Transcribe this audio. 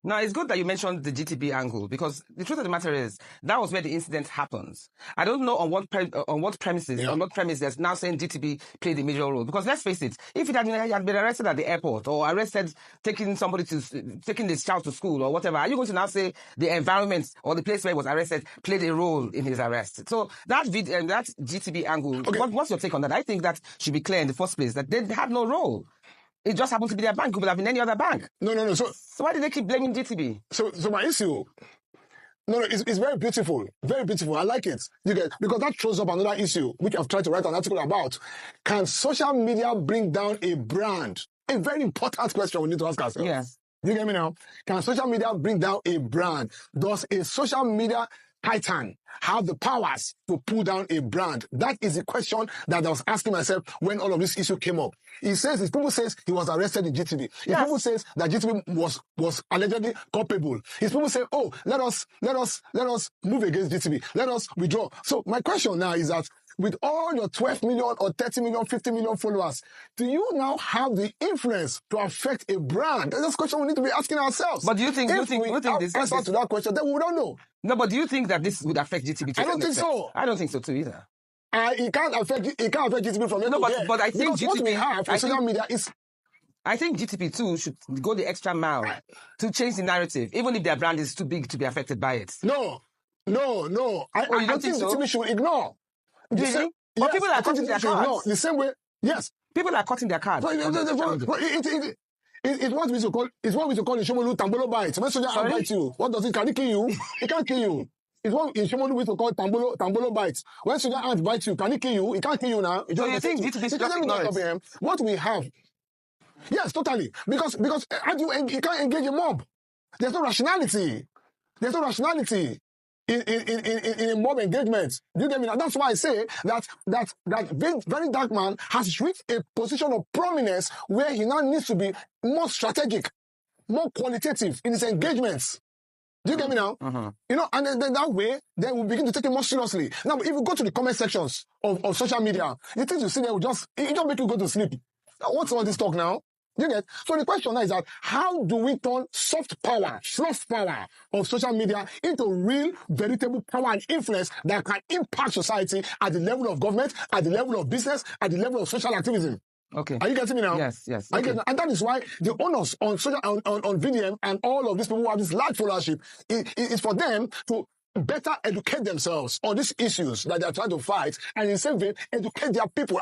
Now, it's good that you mentioned the GTB angle, because the truth of the matter is that was where the incident happens. I don't know on what premises they're now saying GTB played a major role. Because let's face it, if he had been arrested at the airport or arrested taking this child to school or whatever, are you going to now say the environment or the place where he was arrested played a role in his arrest? So that GTB angle, what's your take on that? I think that should be clear in the first place, that they had no role. It just happened to be their bank. It could have been any other bank. No. So why did they keep blaming GTB? So my issue, it's very beautiful. Very beautiful. I like it. Because that throws up another issue, which I've tried to write an article about. Can social media bring down a brand? A very important question we need to ask ourselves. Yes. You get me now? Can social media bring down a brand? Does a social media titan have the powers to pull down a brand? That is the question that I was asking myself when all of this issue came up. His people says he was arrested in GTB. His people says that GTB was allegedly culpable. His people say, oh, let us move against GTB. Let us withdraw. So my question now is that with all your 12 million or 30 million, 50 million followers, do you now have the influence to affect a brand? That's the question we need to be asking ourselves. But do you think this answer to that question, then we don't know. No, but do you think that this would affect GTB? I don't think so. I don't think so too either. It can't affect GTB from no, but I think GTB, what we have for social media is. I think GTB too should go the extra mile to change the narrative, even if their brand is too big to be affected by it. No. I don't think so? GTB should ignore. Really? But people are cutting their cards. The same way, yes. People are cutting their cards. It's what we used to call in Shomolu Tambolo bites. When soldier bite you, what does it? Can it kill you? It can't kill you. It's what in Shomolu we used to call Tambolo bites. When soldier ants bite you, can it kill you? It can't kill you now. So you think GTB should just ignore it? What we have, yes, totally. Because you can't engage a mob. There's no rationality. In a mob engagement. Do you get me now? That's why I say that very dark man has reached a position of prominence where he now needs to be more strategic, more qualitative in his engagements. Do you get me now? And then that way, then we'll begin to take it more seriously. Now, if you go to the comment sections of social media, the things you see there will just make you go to sleep. What's all this talk now? You get? So the question now is that how do we turn soft power of social media into real, veritable power and influence that can impact society at the level of government, at the level of business, at the level of social activism? Okay. Are you getting me now? Yes. Okay. And that is why the onus on social on VDM and all of these people who have this large followership is for them to better educate themselves on these issues that they are trying to fight, and in the same vein, educate their people.